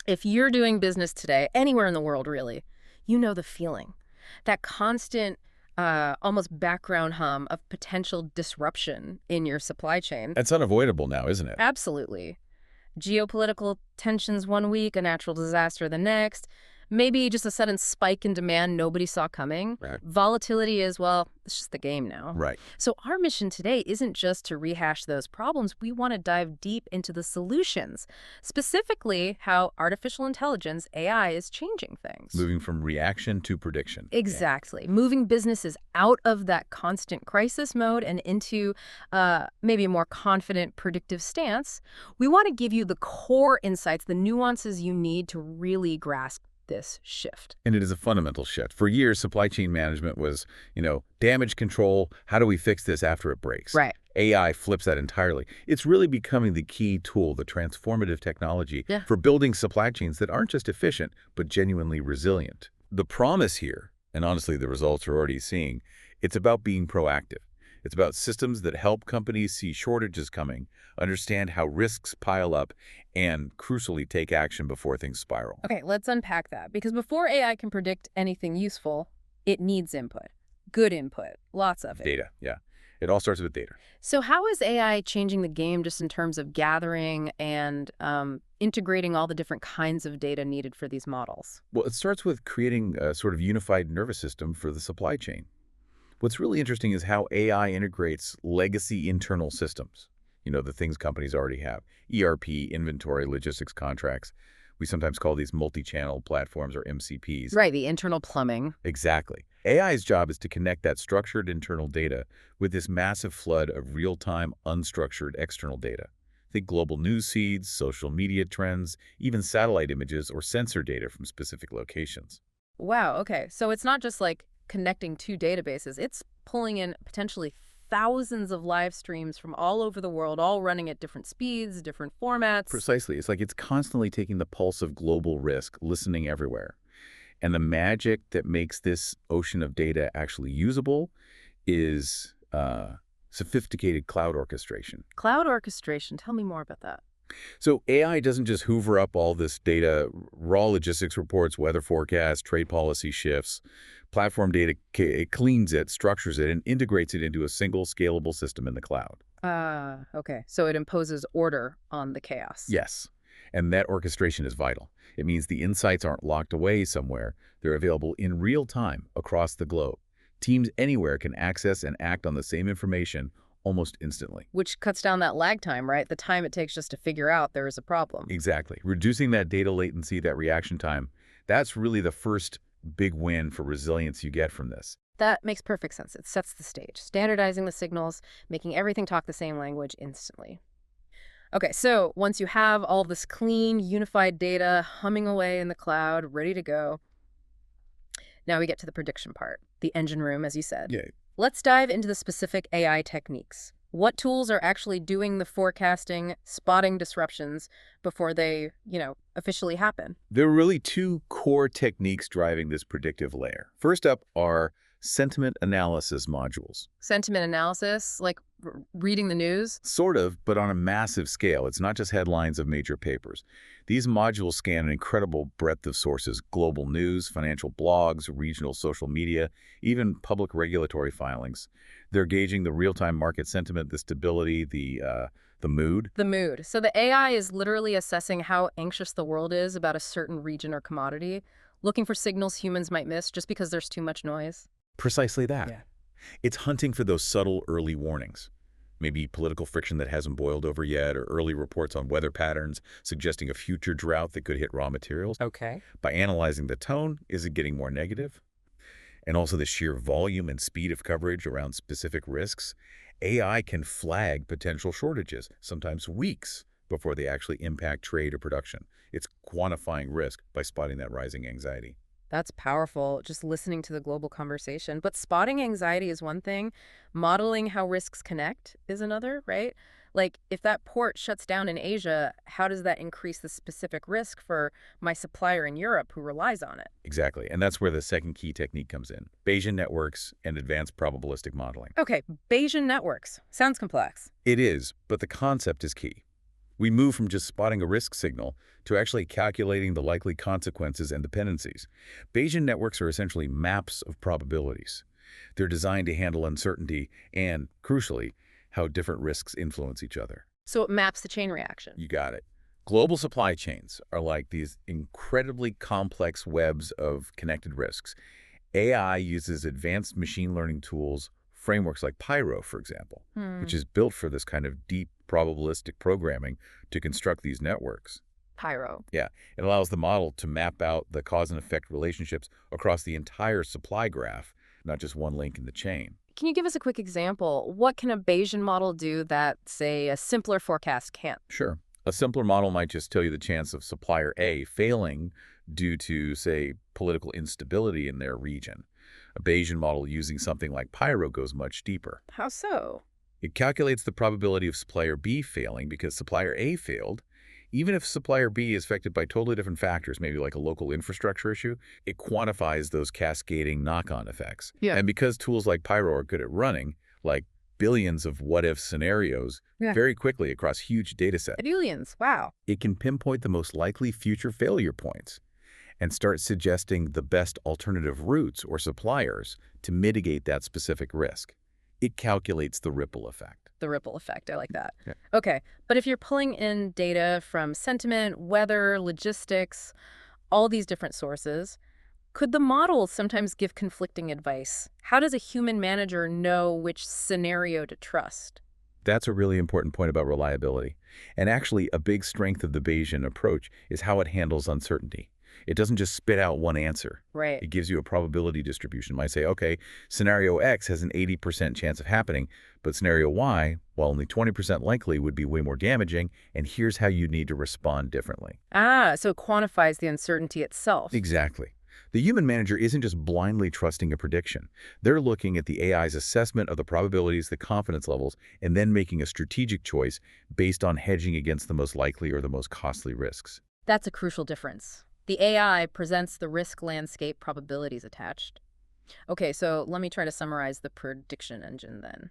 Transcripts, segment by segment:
If you're doing business today, anywhere in the world really, you know the feeling. That constant, almost background hum of potential disruption in your supply chain. That's unavoidable now, isn't it? Absolutely. Geopolitical tensions one week, a natural disaster the next, maybe just a sudden spike in demand nobody saw coming. Right. Volatility is, well, it's just the game now. Right. So our mission today isn't just to rehash those problems. We want to dive deep into the solutions, specifically how artificial intelligence, AI, is changing things. Moving from reaction to prediction. Exactly. Moving businesses out of that constant crisis mode and into maybe a more confident, predictive stance. We want to give you the core insights, the nuances you need to really grasp this shift. And it is a fundamental shift. For years, supply chain management was, damage control. How do we fix this after it breaks? Right. AI flips that entirely. It's really becoming the key tool, the transformative technology Yeah. for building supply chains that aren't just efficient, but genuinely resilient. The promise here, and honestly, the results we're already seeing, it's about being proactive. It's about systems that help companies see shortages coming, understand how risks pile up, and crucially take action before things spiral. Okay, let's unpack that. Because before AI can predict anything useful, it needs input. Good input. Lots of it. Data, yeah. It all starts with data. So how is AI changing the game just in terms of gathering and integrating all the different kinds of data needed for these models? Well, it starts with creating a sort of unified nervous system for the supply chain. What's really interesting is how AI integrates legacy internal systems, the things companies already have. ERP, inventory, logistics contracts. We sometimes call these multi-channel platforms or MCPs. Right, the internal plumbing. Exactly. AI's job is to connect that structured internal data with this massive flood of real-time, unstructured external data. Think global news feeds, social media trends, even satellite images or sensor data from specific locations. Wow, okay. So it's not just like connecting two databases. It's pulling in potentially thousands of live streams from all over the world, all running at different speeds, different formats. Precisely. It's like it's constantly taking the pulse of global risk, listening everywhere. And the magic that makes this ocean of data actually usable is sophisticated cloud orchestration. Cloud orchestration. Tell me more about that. So AI doesn't just hoover up all this data, raw logistics reports, weather forecasts, trade policy shifts. Platform data, it cleans it, structures it, and integrates it into a single scalable system in the cloud. Okay. So it imposes order on the chaos. Yes. And that orchestration is vital. It means the insights aren't locked away somewhere. They're available in real time across the globe. Teams anywhere can access and act on the same information almost instantly. Which cuts down that lag time, right? The time it takes just to figure out there is a problem. Exactly. Reducing that data latency, that reaction time, that's really the first big win for resilience you get from this. That makes perfect sense. It sets the stage, standardizing the signals, making everything talk the same language instantly. Okay, so once you have all this clean, unified data humming away in the cloud, ready to go, now we get to the prediction part, the engine room, as you said. Yeah. Let's dive into the specific AI techniques. What tools are actually doing the forecasting, spotting disruptions before they, officially happen? There are really two core techniques driving this predictive layer. First up are sentiment analysis modules. Sentiment analysis, like reading the news? Sort of, but on a massive scale. It's not just headlines of major papers. These modules scan an incredible breadth of sources: global news, financial blogs, regional social media, even public regulatory filings. They're gauging the real-time market sentiment, the stability, the mood. The mood. So the AI is literally assessing how anxious the world is about a certain region or commodity, looking for signals humans might miss just because there's too much noise. Precisely that. Yeah. It's hunting for those subtle early warnings. Maybe political friction that hasn't boiled over yet, or early reports on weather patterns suggesting a future drought that could hit raw materials. Okay. By analyzing the tone, is it getting more negative? And also the sheer volume and speed of coverage around specific risks. AI can flag potential shortages, sometimes weeks before they actually impact trade or production. It's quantifying risk by spotting that rising anxiety. That's powerful, just listening to the global conversation. But spotting anxiety is one thing. Modeling how risks connect is another, right? Like, if that port shuts down in Asia, how does that increase the specific risk for my supplier in Europe who relies on it? Exactly. And that's where the second key technique comes in: Bayesian networks and advanced probabilistic modeling. Okay, Bayesian networks. Sounds complex. It is, but the concept is key. We move from just spotting a risk signal to actually calculating the likely consequences and dependencies. Bayesian networks are essentially maps of probabilities. They're designed to handle uncertainty and, crucially, how different risks influence each other. So it maps the chain reaction. You got it. Global supply chains are like these incredibly complex webs of connected risks. AI uses advanced machine learning tools, frameworks like Pyro, for example, which is built for this kind of deep probabilistic programming to construct these networks. Pyro. Yeah, it allows the model to map out the cause and effect relationships across the entire supply graph, not just one link in the chain. Can you give us a quick example? What can a Bayesian model do that, say, a simpler forecast can't? Sure. A simpler model might just tell you the chance of supplier A failing due to, say, political instability in their region. A Bayesian model using something like Pyro goes much deeper. How so? It calculates the probability of supplier B failing because supplier A failed. Even if supplier B is affected by totally different factors, maybe like a local infrastructure issue, it quantifies those cascading knock-on effects. Yeah. And because tools like Pyro are good at running, like billions of what-if scenarios very quickly across huge data sets, Billions. Wow. it can pinpoint the most likely future failure points and start suggesting the best alternative routes or suppliers to mitigate that specific risk. It calculates the ripple effect. The ripple effect. I like that. Yeah. Okay. But if you're pulling in data from sentiment, weather, logistics, all these different sources, could the model sometimes give conflicting advice? How does a human manager know which scenario to trust? That's a really important point about reliability. And actually, a big strength of the Bayesian approach is how it handles uncertainty. It doesn't just spit out one answer. Right. It gives you a probability distribution. It might say, okay, scenario X has an 80% chance of happening, but scenario Y, while only 20% likely, would be way more damaging, and here's how you need to respond differently. Ah, so it quantifies the uncertainty itself. Exactly. The human manager isn't just blindly trusting a prediction. They're looking at the AI's assessment of the probabilities, the confidence levels, and then making a strategic choice based on hedging against the most likely or the most costly risks. That's a crucial difference. The AI presents the risk landscape probabilities attached. Okay, so let me try to summarize the prediction engine then.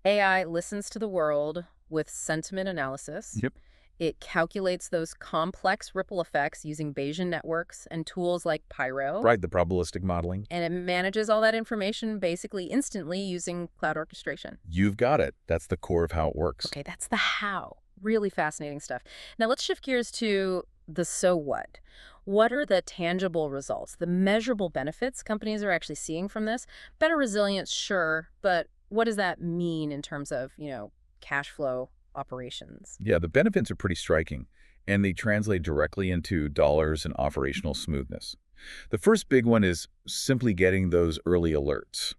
AI listens to the world with sentiment analysis. Yep. It calculates those complex ripple effects using Bayesian networks and tools like Pyro. Right, the probabilistic modeling. And it manages all that information basically instantly using cloud orchestration. You've got it. That's the core of how it works. Okay, that's the how. Really fascinating stuff. Now let's shift gears to the so what. What are the tangible results, the measurable benefits companies are actually seeing from this? Better resilience, sure, but what does that mean in terms of, cash flow operations? Yeah, the benefits are pretty striking, and they translate directly into dollars and operational smoothness. The first big one is simply getting those early alerts.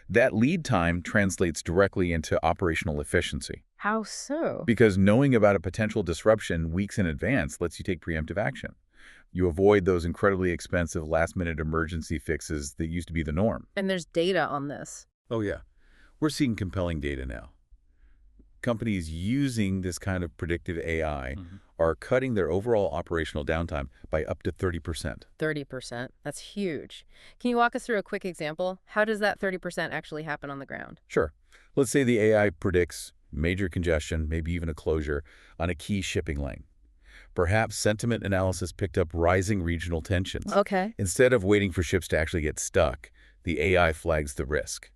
That lead time translates directly into operational efficiency. How so? Because knowing about a potential disruption weeks in advance lets you take preemptive action. You avoid those incredibly expensive last-minute emergency fixes that used to be the norm. And there's data on this. Oh, yeah. We're seeing compelling data now. Companies using this kind of predictive AI are cutting their overall operational downtime by up to 30%. 30%. That's huge. Can you walk us through a quick example? How does that 30% actually happen on the ground? Sure. Let's say the AI predicts major congestion, maybe even a closure, on a key shipping lane. Perhaps sentiment analysis picked up rising regional tensions. Okay. Instead of waiting for ships to actually get stuck, the AI flags the risk.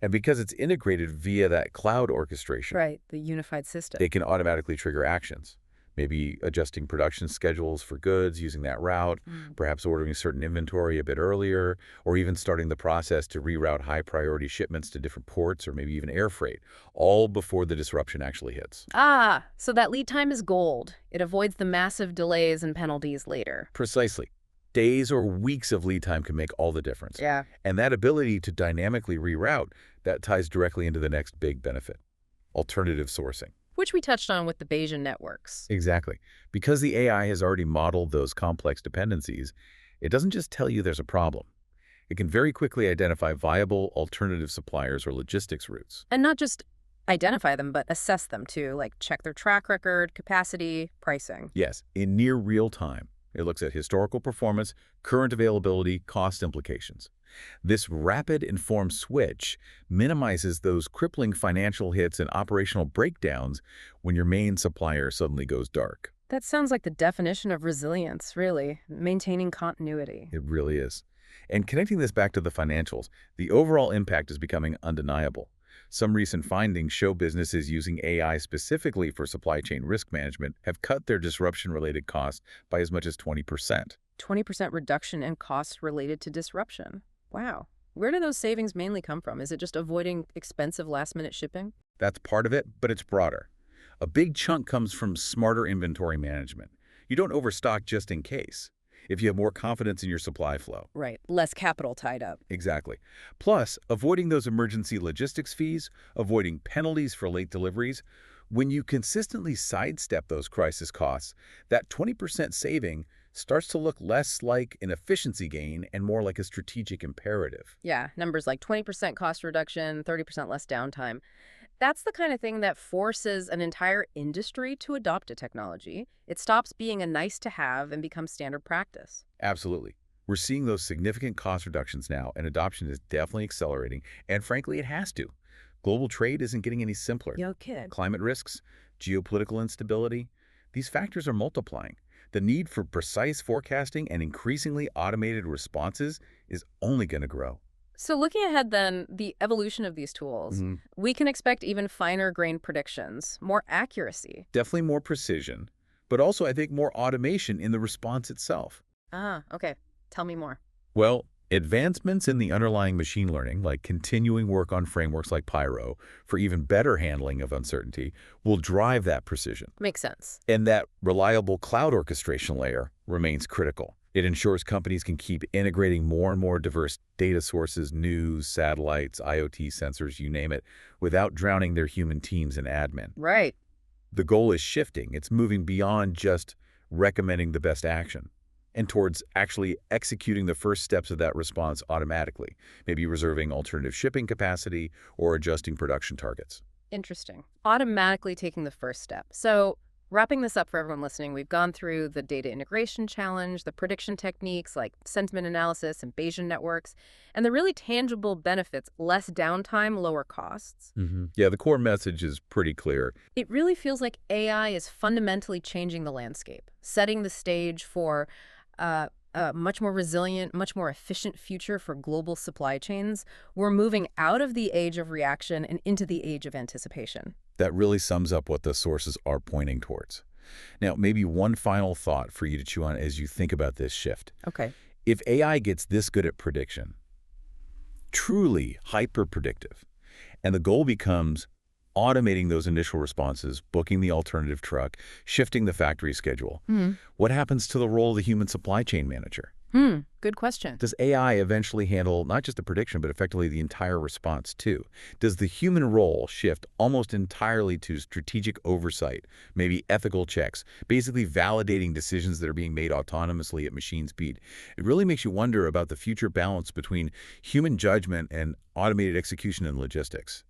And because it's integrated via that cloud orchestration, Right, the unified system. it can automatically trigger actions. Maybe adjusting production schedules for goods using that route, perhaps ordering certain inventory a bit earlier, or even starting the process to reroute high-priority shipments to different ports or maybe even air freight, all before the disruption actually hits. Ah, so that lead time is gold. It avoids the massive delays and penalties later. Precisely. Days or weeks of lead time can make all the difference. Yeah. And that ability to dynamically reroute, that ties directly into the next big benefit, alternative sourcing. Which we touched on with the Bayesian networks. Exactly. Because the AI has already modeled those complex dependencies, it doesn't just tell you there's a problem. It can very quickly identify viable alternative suppliers or logistics routes. And not just identify them, but assess them too, like check their track record, capacity, pricing. Yes, in near real time. It looks at historical performance, current availability, cost implications. This rapid informed switch minimizes those crippling financial hits and operational breakdowns when your main supplier suddenly goes dark. That sounds like the definition of resilience, really, maintaining continuity. It really is. And connecting this back to the financials, the overall impact is becoming undeniable. Some recent findings show businesses using AI specifically for supply chain risk management have cut their disruption-related costs by as much as 20%. 20% reduction in costs related to disruption. Wow. Where do those savings mainly come from? Is it just avoiding expensive last-minute shipping? That's part of it, but it's broader. A big chunk comes from smarter inventory management. You don't overstock just in case, if you have more confidence in your supply flow. Right. Less capital tied up. Exactly. Plus, avoiding those emergency logistics fees, avoiding penalties for late deliveries. When you consistently sidestep those crisis costs, that 20% saving starts to look less like an efficiency gain and more like a strategic imperative. Yeah, numbers like 20% cost reduction, 30% less downtime. That's the kind of thing that forces an entire industry to adopt a technology. It stops being a nice to have and becomes standard practice. Absolutely. We're seeing those significant cost reductions now, and adoption is definitely accelerating, and frankly, it has to. Global trade isn't getting any simpler. Yo, kid. Climate risks, geopolitical instability, these factors are multiplying. The need for precise forecasting and increasingly automated responses is only going to grow. So looking ahead then, the evolution of these tools, we can expect even finer grained predictions, more accuracy. Definitely more precision, but also I think more automation in the response itself. Ah, okay. Tell me more. Well, advancements in the underlying machine learning, like continuing work on frameworks like Pyro for even better handling of uncertainty, will drive that precision. Makes sense. And that reliable cloud orchestration layer remains critical. It ensures companies can keep integrating more and more diverse data sources, news, satellites, IoT sensors, you name it, without drowning their human teams in admin. Right. The goal is shifting. It's moving beyond just recommending the best action and towards actually executing the first steps of that response automatically, maybe reserving alternative shipping capacity or adjusting production targets. Interesting. Automatically taking the first step. So wrapping this up for everyone listening, we've gone through the data integration challenge, the prediction techniques like sentiment analysis and Bayesian networks, and the really tangible benefits: less downtime, lower costs. Yeah, the core message is pretty clear. It really feels like AI is fundamentally changing the landscape, setting the stage for a much more resilient, much more efficient future for global supply chains. We're moving out of the age of reaction and into the age of anticipation. That really sums up what the sources are pointing towards. Now, maybe one final thought for you to chew on as you think about this shift. Okay. If AI gets this good at prediction, truly hyper-predictive, and the goal becomes automating those initial responses, booking the alternative truck, shifting the factory schedule, what happens to the role of the human supply chain manager? Good question. Does AI eventually handle not just the prediction, but effectively the entire response too? Does the human role shift almost entirely to strategic oversight, maybe ethical checks, basically validating decisions that are being made autonomously at machine speed? It really makes you wonder about the future balance between human judgment and automated execution and logistics.